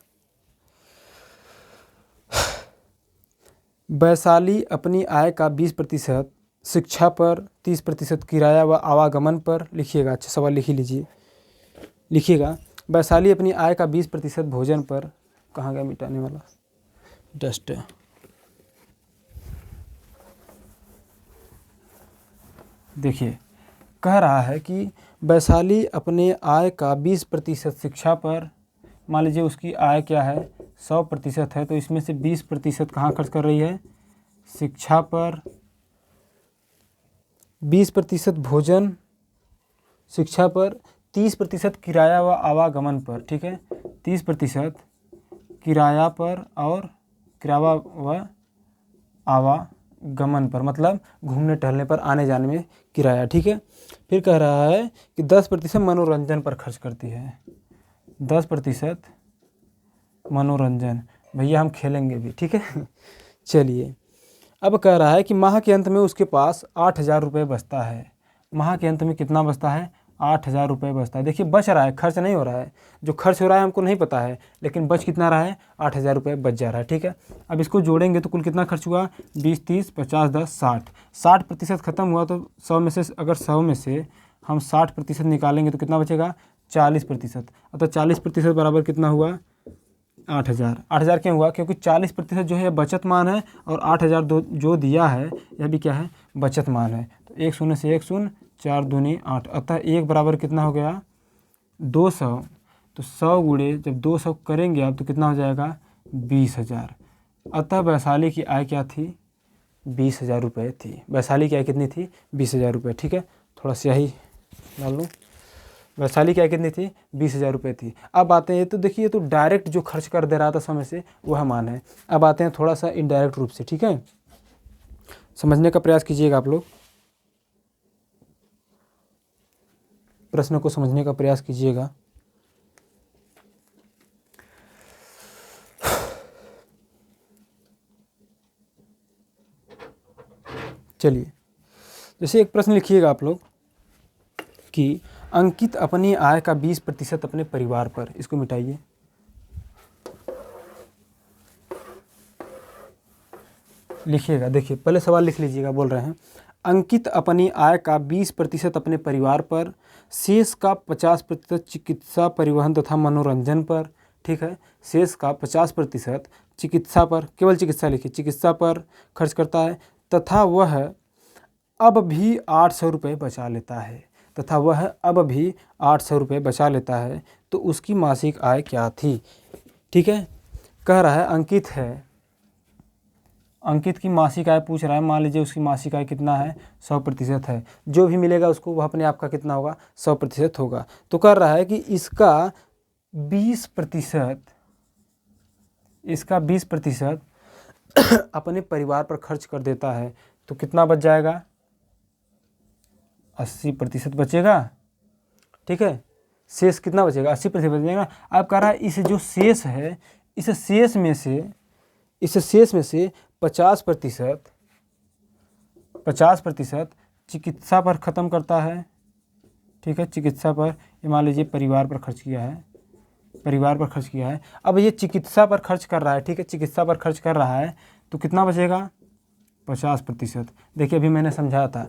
वैशाली अपनी आय का 20% शिक्षा पर, 30% किराया व आवागमन पर, लिखिएगा, अच्छा सवाल लिख ही लीजिए। लिखिएगा, वैशाली अपनी आय का 20% भोजन पर, कहाँ गया मिटाने वाला डस्ट, देखिए कह रहा है कि वैशाली अपने आय का 20% शिक्षा पर, मान लीजिए उसकी आय क्या है? 100% है, तो इसमें से 20% कहाँ खर्च कर रही है? शिक्षा पर, 20% भोजन शिक्षा पर, 30% किराया व आवागमन पर, ठीक है। 30% किराया पर और किराया व आवागमन पर, मतलब घूमने टहलने पर, आने जाने में किराया, ठीक है। फिर कह रहा है कि 10% मनोरंजन पर खर्च करती है। 10% मनोरंजन, भैया हम खेलेंगे भी, ठीक है। चलिए, अब कह रहा है कि माह के अंत में उसके पास 8000 रुपये बचता है। माह के अंत में कितना बचता है? 8000 रुपये बचता है। देखिए बच रहा है, खर्च नहीं हो रहा है। जो खर्च हो रहा है हमको नहीं पता है, लेकिन बच कितना रहा है? 8000 रुपये बच जा रहा है, ठीक है। अब इसको जोड़ेंगे तो कुल कितना खर्च हुआ? 20, 30, 50, 10, 60। 60% खत्म हुआ, तो 100 में से अगर 100 में से हम 60% निकालेंगे तो कितना बचेगा? 40%। अतः 40% बराबर कितना हुआ? 8000। 8000 क्यों हुआ? क्योंकि 40% जो है बचत मान है, और 8000 जो दिया है यह भी क्या है? बचत मान है। तो 1 शून्य से 1 शून्य, 4 दूनी 8, अतः 1 बराबर कितना हो गया? 200। तो 100 गुणे जब 200 करेंगे आप तो कितना हो जाएगा? 20000। अतः वैशाली की आय क्या थी? 20000 रुपये थी। वैशाली की आय कितनी थी? 20000 रुपये, ठीक है। थोड़ा स्याही डाल लूँ। वैशाली की आय कितनी थी? 20000 रुपये थी। अब आते हैं, तो देखिए, तो डायरेक्ट जो खर्च कर दे रहा था समय से वह मान है। अब आते हैं थोड़ा सा इनडायरेक्ट रूप से, ठीक है। समझने का प्रयास कीजिएगा आप लोग, प्रश्न को समझने का प्रयास कीजिएगा। चलिए, जैसे एक प्रश्न लिखिएगा आप लोग कि अंकित अपनी आय का 20% अपने परिवार पर, इसको मिटाइए। लिखिएगा, देखिए पहले सवाल लिख लीजिएगा, बोल रहे हैं अंकित अपनी आय का 20% अपने परिवार पर, शेष का 50% चिकित्सा, परिवहन तथा मनोरंजन पर, ठीक है। शेष का 50% चिकित्सा पर, केवल चिकित्सा लिखिए, चिकित्सा पर खर्च करता है, तथा वह अब भी 800 रुपये बचा लेता है। तथा वह अब भी 800 रुपये बचा लेता है। तो उसकी मासिक आय क्या थी? ठीक है, कह रहा है अंकित है, अंकित की मासिक आय पूछ रहा है। मान लीजिए उसकी मासिक आय कितना है? 100% है। जो भी मिलेगा उसको वह अपने आप का कितना होगा? 100% होगा। तो कह रहा है कि इसका 20%, इसका 20% अपने परिवार पर खर्च कर देता है, तो कितना बच जाएगा? 80% बचेगा, ठीक है। शेष कितना बचेगा? 80% बचेगा। अब कह रहा है इस जो शेष है, इस शेष में से 50% चिकित्सा पर ख़त्म करता है, ठीक है। चिकित्सा पर, ये मान लीजिए परिवार पर खर्च किया है, परिवार पर खर्च किया है। अब ये चिकित्सा पर खर्च कर रहा है, ठीक है, चिकित्सा पर खर्च कर रहा है, तो कितना बचेगा? 50%। देखिए अभी मैंने समझाया था,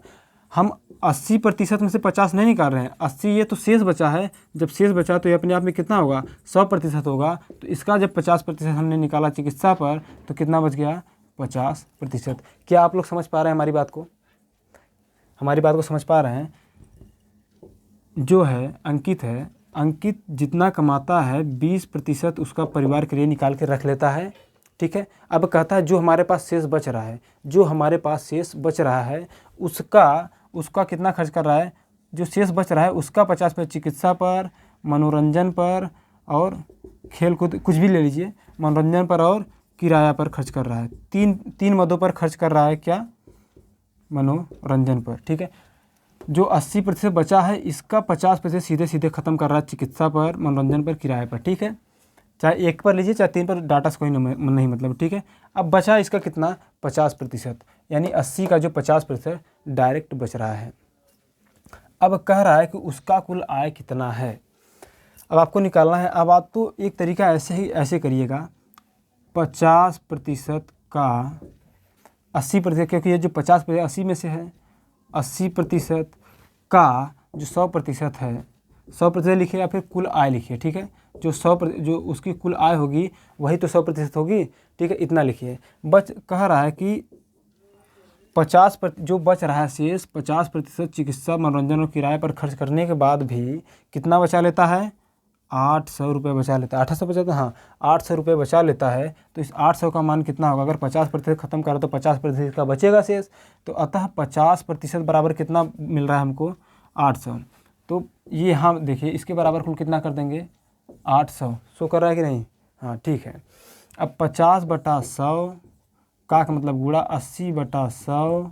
हम 80% में से 50 नहीं निकाल रहे हैं, 80 ये तो शेष बचा है। जब शेष बचा तो ये अपने आप में कितना होगा? 100% होगा। तो इसका जब 50% हमने निकाला चिकित्सा पर, तो कितना बच गया? 50%। क्या आप लोग समझ पा रहे हैं हमारी बात को? हमारी बात को समझ पा रहे हैं? जो है अंकित है, अंकित जितना कमाता है 20% उसका परिवार के लिए निकाल के रख लेता है, ठीक है। अब कहता है जो हमारे पास शेष बच रहा है, जो हमारे पास शेष बच रहा है उसका कितना खर्च कर रहा है, जो शेष बच रहा है उसका 50% चिकित्सा पर, मनोरंजन पर और खेल कूद कुछ भी ले लीजिए, मनोरंजन पर और किराया पर खर्च कर रहा है। तीन मदों पर खर्च कर रहा है, क्या, मनोरंजन पर, ठीक है। जो 80% बचा है इसका 50% सीधे सीधे ख़त्म कर रहा है चिकित्सा पर, मनोरंजन पर, किराए पर, ठीक है। चाहे एक पर लीजिए चाहे 3 पर, डाटा से कोई नहीं मतलब, ठीक है। अब बचा इसका कितना, 50%, यानी 80 का जो 50% डायरेक्ट बच रहा है। अब कह रहा है कि उसका कुल आय कितना है, अब आपको निकालना है। अब आप तो एक तरीका ऐसे करिएगा, 50% का 80%, क्योंकि ये जो 50% 80 में से है, 80% का जो 100% है, 100% लिखिए या फिर कुल आय लिखिए, ठीक है। जो जो उसकी कुल आय होगी वही तो 100% होगी, ठीक है। इतना लिखिए। कह रहा है कि 50% जो बच रहा है शेष, 50% चिकित्सा, मनोरंजन और किराए पर खर्च करने के बाद भी कितना बचा लेता है, 800 रुपये बचा लेता है। 800 बचा, हाँ 800 रुपये बचा लेता है। तो इस 800 का मान कितना होगा, अगर 50% खत्म करा तो 50% का बचेगा शेष। तो अतः 50% बराबर कितना मिल रहा है हमको, 800। तो ये हम देखिए इसके बराबर कुल कितना कर देंगे, 800। सो कर रहा है कि नहीं, हाँ ठीक है। अब 50/100 का मतलब गुणा 80/100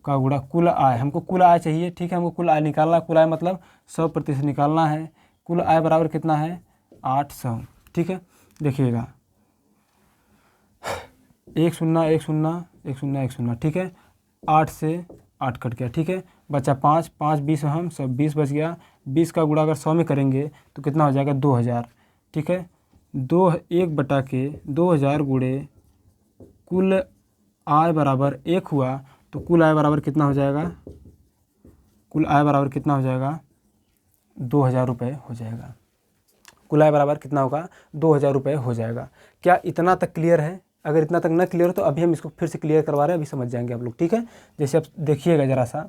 का गुणा कुल आय, हमको कुल आय चाहिए, ठीक है। हमको कुल आय निकालना है, कुल आय मतलब 100% निकालना है। कुल आय बराबर कितना है, 800, ठीक है। देखिएगा 1 0 1 0 1 0 1 0, ठीक है। 8 से 8 कट गया, ठीक है। बचा 5 5 20 हम सब 20 बच गया। 20 का गुणा अगर 100 में करेंगे तो कितना हो जाएगा, 2000, ठीक है। 2000 गुणे कुल आय बराबर 1 हुआ, तो कुल आय बराबर कितना हो जाएगा, कुल आय बराबर कितना हो जाएगा, 2000 रुपये हो जाएगा। कुल आय बराबर कितना होगा, 2000 रुपये हो जाएगा। क्या इतना तक क्लियर है? अगर इतना तक न क्लियर हो तो अभी हम इसको फिर से क्लियर करवा रहे हैं, अभी समझ जाएंगे आप लोग, ठीक है। जैसे आप देखिएगा ज़रा सा,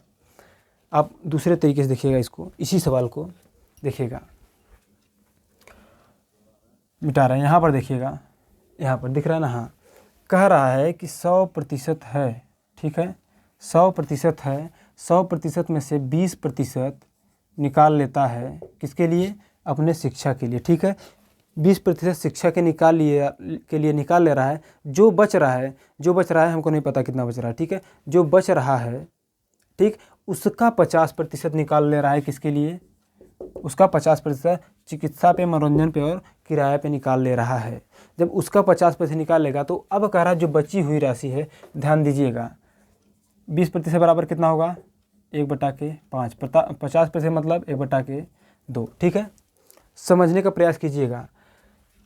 आप दूसरे तरीके से देखिएगा इसको, इसी सवाल को देखिएगा, मिटा रहे हैं। यहाँ पर देखिएगा, यहाँ पर दिख रहा है ना, हाँ। कह रहा है कि 100% है, ठीक है। 100% है, 100% में से 20% निकाल लेता है, किसके लिए, अपने शिक्षा के लिए, ठीक है। 20% शिक्षा के लिए निकाल ले रहा है। जो बच रहा है हमको नहीं पता कितना बच रहा है, ठीक है। जो बच रहा है, ठीक, उसका 50% निकाल ले रहा है, किसके लिए, उसका 50% चिकित्सा पे, मनोरंजन पे और किराए पे निकाल ले रहा है। जब उसका 50% निकाल लेगा तो अब कह रहा है जो बची हुई राशि है, ध्यान दीजिएगा, 20% बराबर कितना होगा, 1/5, 50% मतलब 1/2, ठीक है। समझने का प्रयास कीजिएगा।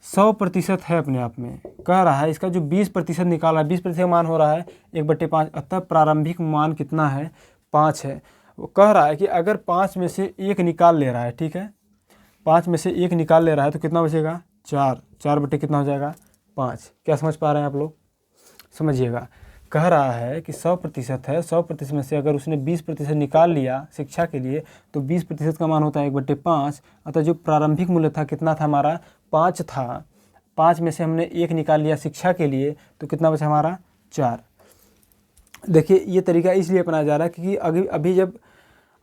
100% है अपने आप में, कह रहा है इसका जो 20% निकाला है, 20% मान हो रहा है 1/5, अतः प्रारंभिक मान कितना है, 5 है। वो कह रहा है कि अगर 5 में से 1 निकाल ले रहा है, ठीक है, 5 में से 1 निकाल ले रहा है तो कितना बचेगा, 4 बटे कितना हो जाएगा, 5। क्या समझ पा रहे हैं आप लोग, समझिएगा। कह रहा है कि 100% है, 100% में से अगर उसने 20% निकाल लिया शिक्षा के लिए तो 20% का मान होता है 1/5। अतः जो प्रारंभिक मूल्य था कितना था हमारा, 5 था। 5 में से हमने 1 निकाल लिया शिक्षा के लिए तो कितना बचा हमारा, 4। देखिए ये तरीका इसलिए अपनाया जा रहा है क्योंकि अभी जब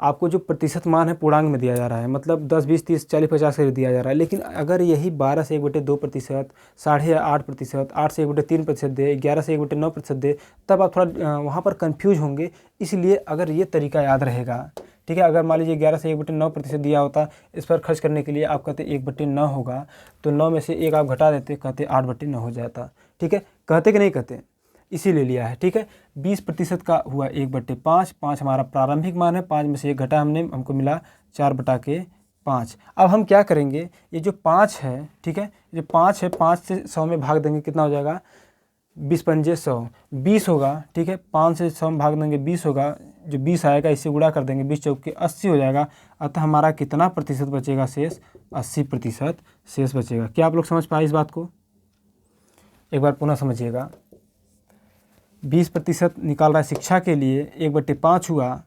आपको जो प्रतिशत मान है पूर्णांक में दिया जा रहा है, मतलब 10 20 30 40 50 करके दिया जा रहा है। लेकिन अगर यही 12 से 1/2%, 8.5%, 8 से 1/3% दे, 11 से 1/9% दे, तब आप थोड़ा वहाँ पर कंफ्यूज होंगे। इसलिए अगर ये तरीका याद रहेगा, ठीक है। अगर मान लीजिए 11 से 1/9% दिया होता, इस पर खर्च करने के लिए आप कहते 1/9 होगा, तो 9 में से 1 आप घटा देते, कहते 8/9 हो जाता, ठीक है। कहते कि नहीं कहते, इसीलिए लिया है, ठीक है। 20% का हुआ 1/5, 5 हमारा प्रारंभिक मान है, 5 में से 1 घटा हमको मिला 4/5। अब हम क्या करेंगे, ये जो 5 है, ठीक है, जो 5 है, 5 से 100 में भाग देंगे, कितना हो जाएगा, 20 पंजे 100, 20 होगा, ठीक है। 5 से 100 में भाग देंगे, 20 होगा। जो 20 आएगा इससे गुणा कर देंगे, 20 चौके 80 हो जाएगा। अतः हमारा कितना प्रतिशत बचेगा शेष, 80% शेष बचेगा। क्या आप लोग समझ पाए इस बात को, एक बार पुनः समझिएगा। 20% निकाल रहा है शिक्षा के लिए, 1/5 हुआ,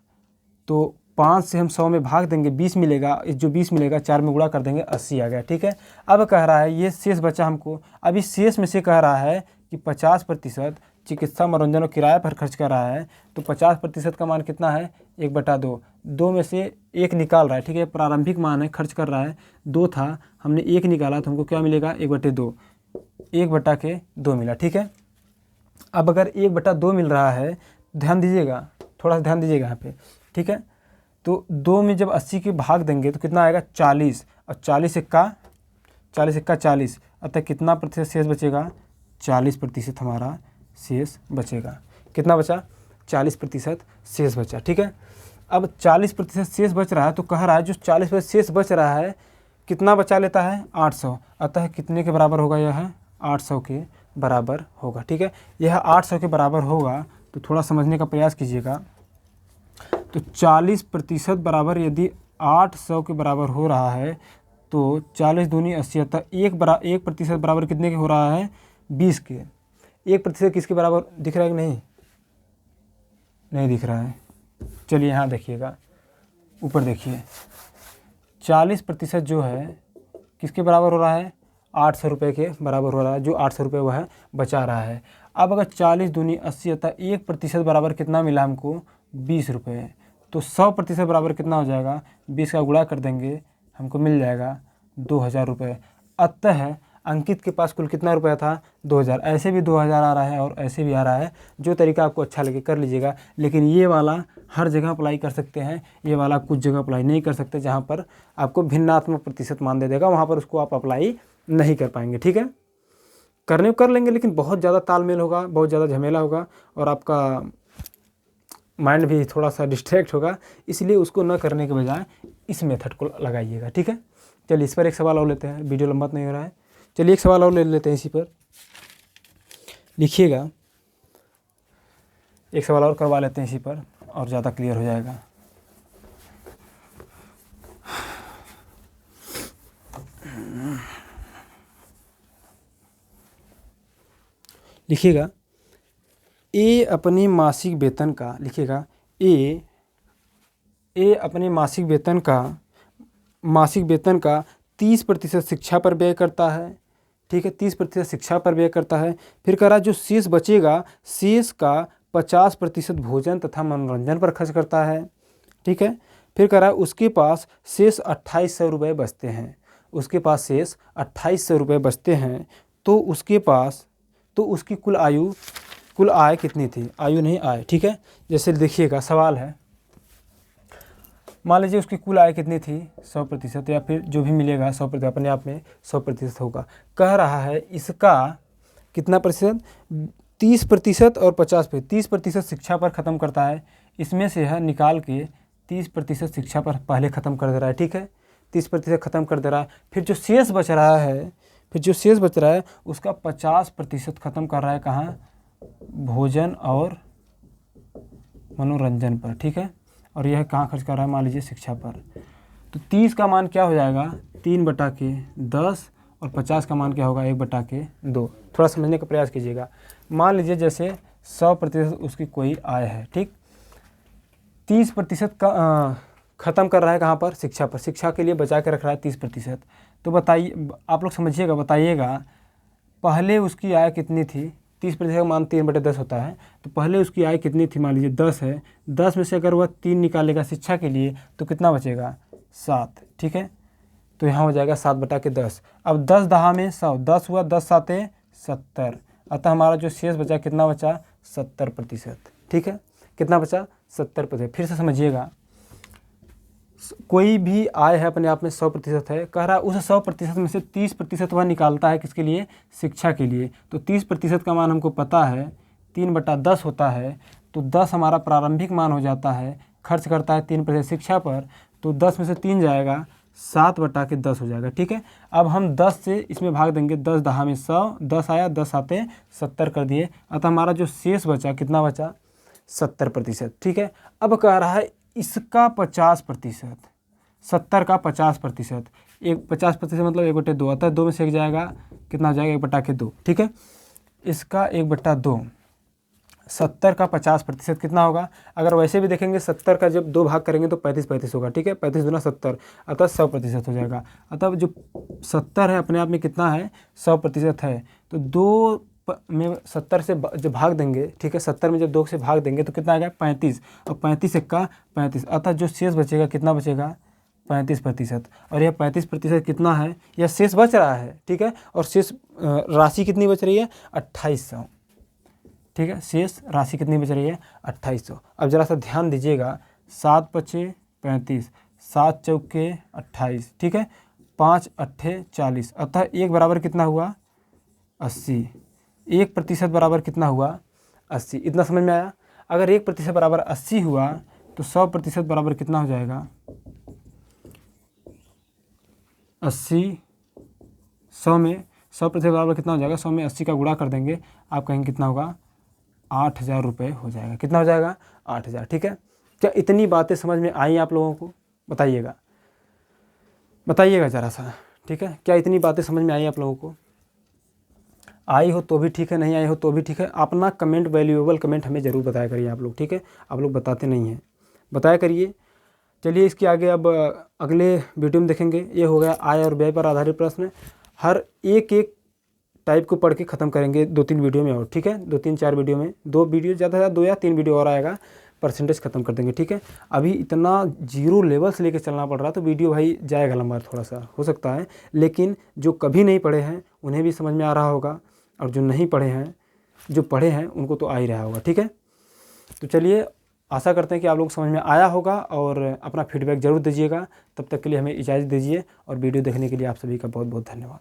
तो 5 से हम 100 में भाग देंगे 20 मिलेगा, इस जो 20 मिलेगा 4 में गुणा कर देंगे 80 आ गया। ठीक है, अब कह रहा है ये शेष बचा हमको, अब इस शेष में से कह रहा है कि 50% चिकित्सा मनोरंजन और किराए पर खर्च कर रहा है। तो 50% का मान कितना है, 1/2, 2 में से 1 निकाल रहा है। ठीक है, प्रारंभिक मान है, खर्च कर रहा है 2 था, हमने 1 निकाला तो हमको क्या मिलेगा, 1/2, 1/2 मिला। ठीक है, अब अगर 1/2 मिल रहा है, ध्यान दीजिएगा, थोड़ा सा ध्यान दीजिएगा यहाँ पे। ठीक है, तो 2 में जब 80 के भाग देंगे तो कितना आएगा, 40, और 40 एक्का 40, अतः कितना प्रतिशत शेष बचेगा, 40% हमारा शेष बचेगा। कितना बचा, 40% शेष बचा। ठीक है, अब 40% शेष बच रहा है तो कह रहा है जो 40% शेष बच रहा है कितना बचा लेता है, 800, अतः कितने के बराबर होगा, यह 800 के बराबर होगा। ठीक है, यह 800 के बराबर होगा, तो थोड़ा समझने का प्रयास कीजिएगा। तो 40% बराबर यदि 800 के बराबर हो रहा है तो 40 दूनी 80, अतः 1% बराबर कितने के हो रहा है, 20 के। 1% किसके बराबर दिख रहा है कि नहीं, नहीं दिख रहा है। चलिए यहाँ देखिएगा, ऊपर देखिए, 40% जो है किसके बराबर हो रहा है, 800 रुपये के बराबर हो रहा है, जो 800 रुपये वह बचा रहा है। अब अगर 40 दूनी 80, अतः 1% बराबर कितना मिला हमको, 20 रुपये। तो 100% बराबर कितना हो जाएगा, 20 का गुणा कर देंगे, हमको मिल जाएगा 2000 रुपये। अतः अंकित के पास कुल कितना रुपया था, 2000। ऐसे भी 2000 आ रहा है और ऐसे भी आ रहा है, जो तरीका आपको अच्छा लगे कर लीजिएगा। लेकिन ये वाला हर जगह अप्लाई कर सकते हैं, ये वाला कुछ जगह अप्लाई नहीं कर सकते, जहाँ पर आपको भिन्नात्मक प्रतिशत मान दे देगा, वहाँ पर उसको आप अप्लाई नहीं कर पाएंगे। ठीक है, करने कर लेंगे लेकिन बहुत ज़्यादा तालमेल होगा, बहुत ज़्यादा झमेला होगा और आपका माइंड भी थोड़ा सा डिस्ट्रैक्ट होगा, इसलिए उसको न करने के बजाय इस मेथड को लगाइएगा। ठीक है, चलिए इस पर एक सवाल और लेते हैं, वीडियो लंबा तो नहीं हो रहा है। चलिए एक सवाल और ले लेते हैं, इसी पर लिखिएगा, एक सवाल और करवा लेते हैं इसी पर, और ज़्यादा क्लियर हो जाएगा। लिखिएगा, ए अपनी मासिक वेतन का, लिखिएगा ए अपने मासिक वेतन का 30% शिक्षा पर व्यय करता है। ठीक है, 30% शिक्षा पर व्यय करता है। फिर कह रहा है जो शेष बचेगा, शेष का 50% भोजन तथा मनोरंजन पर खर्च करता है। ठीक है, फिर कह रहा है उसके पास शेष 2800 रुपये बचते हैं, उसके पास शेष 2800 रुपये बचते हैं। तो उसकी कुल आय कितनी थी, आयु नहीं आय। ठीक है, जैसे देखिएगा सवाल है, मान लीजिए उसकी कुल आय कितनी थी, 100%, या फिर जो भी मिलेगा 100%, अपने आप में 100% होगा। कह रहा है इसका कितना प्रतिशत, 30% और 50%, 30% शिक्षा पर ख़त्म करता है। इसमें से है निकाल के 30% शिक्षा पर पहले ख़त्म कर दे रहा है। ठीक है, 30% ख़त्म कर दे रहा है। फिर जो शेष बच रहा है उसका 50% ख़त्म कर रहा है, कहाँ, भोजन और मनोरंजन पर। ठीक है, और यह कहाँ खर्च कर रहा है, मान लीजिए शिक्षा पर। तो 30 का मान क्या हो जाएगा, 3/10, और 50 का मान क्या होगा, 1/2। थोड़ा समझने का प्रयास कीजिएगा। मान लीजिए जैसे 100% उसकी कोई आय है, ठीक, 30% का ख़त्म कर रहा है कहाँ पर, शिक्षा पर, शिक्षा के लिए बचा के रख रहा है 30%। तो बताइए, आप लोग समझिएगा, बताइएगा पहले उसकी आय कितनी थी, 30% का मान 3/10 होता है, तो पहले उसकी आय कितनी थी, मान लीजिए 10 है, 10 में से अगर वह 3 निकालेगा शिक्षा के लिए तो कितना बचेगा, 7। ठीक है, तो यहाँ हो जाएगा 7/10। अब 10 दहा में 100, 10 हुआ, 10 साते 70, अतः हमारा जो शेष बचा कितना बचा, 70%। ठीक है, कितना बचा, 70%। फिर से समझिएगा, कोई भी आय है अपने आप में 100% है, कह रहा है उस 100% में से 30% वह निकालता है किसके लिए, शिक्षा के लिए। तो 30% का मान हमको पता है 3/10 होता है, तो 10 हमारा प्रारंभिक मान हो जाता है, खर्च करता है 3% शिक्षा पर, तो 10 में से 3 जाएगा, 7/10 हो जाएगा। ठीक है, अब हम 10 से इसमें भाग देंगे, 10 दहा में 100, 10 आया, 10 आते 70 कर दिए, अतः हमारा जो शेष बचा कितना बचा, 70%। ठीक है, अब कह रहा है इसका 50%, 70 का 50%, 50% मतलब 1/2, अतः 2 में से 1 जाएगा, कितना हो जाएगा, 1/2। ठीक है, इसका 1/2 70 का 50% कितना होगा? अगर वैसे भी देखेंगे 70 का जब 2 भाग करेंगे तो 35 होगा, ठीक है, 35 दूना 70, अतः 100% हो जाएगा। अतः जो 70 है अपने आप में कितना है? 100% है। तो 2 में 70 से जब भाग देंगे, ठीक है, 70 में जब 2 से भाग देंगे तो कितना आ गया? 35, और 35 एक्का 35, अतः जो शेष बचेगा कितना बचेगा? 35%। और यह 35% कितना है? यह शेष बच रहा है, ठीक है, और शेष राशि कितनी बच रही है? 2800, ठीक है, शेष राशि कितनी बच रही है? 2800। अब जरा सा ध्यान दीजिएगा, 7 पचे 35, 7 चौके 28, ठीक है, 5 अट्ठे 40, अतः 1 बराबर कितना हुआ? 80। 1% बराबर कितना हुआ? 80। इतना समझ में आया? अगर 1% बराबर 80 हुआ तो 100% बराबर कितना हो जाएगा? 80, 100 में 100% बराबर कितना हो जाएगा? 100 में 80 का गुणा कर देंगे, आप कहेंगे कितना होगा? 8000 रुपये हो जाएगा। कितना हो जाएगा? 8000, ठीक है। क्या इतनी बातें समझ में आई आप लोगों को? बताइएगा, बताइएगा ज़रा सा, ठीक है, क्या इतनी बातें समझ में आई आप लोगों को? आई हो तो भी ठीक है, नहीं आई हो तो भी ठीक है। अपना कमेंट, वैल्यूएबल कमेंट हमें ज़रूर बताया करिए आप लोग, ठीक है। आप लोग बताते नहीं हैं, बताया करिए। चलिए इसके आगे अब अगले वीडियो में देखेंगे। ये हो गया आय और व्यय पर आधारित प्रश्न। हर एक टाइप को पढ़ के ख़त्म करेंगे 2-3 वीडियो में और, ठीक है, 2-3-4 वीडियो में, 2 वीडियो ज़्यादा से ज़्यादा 2 या 3 वीडियो और आएगा, परसेंटेज ख़त्म कर देंगे, ठीक है। अभी इतना जीरो लेवल से लेकर चलना पड़ रहा तो वीडियो भाई जाएगा लंबा, थोड़ा सा हो सकता है, लेकिन जो कभी नहीं पढ़े हैं उन्हें भी समझ में आ रहा होगा, और जो नहीं पढ़े हैं, जो पढ़े हैं उनको तो आ ही रहा होगा, ठीक है। तो चलिए, आशा करते हैं कि आप लोग समझ में आया होगा, और अपना फीडबैक ज़रूर दीजिएगा। तब तक के लिए हमें इजाज़त दीजिए, और वीडियो देखने के लिए आप सभी का बहुत बहुत धन्यवाद।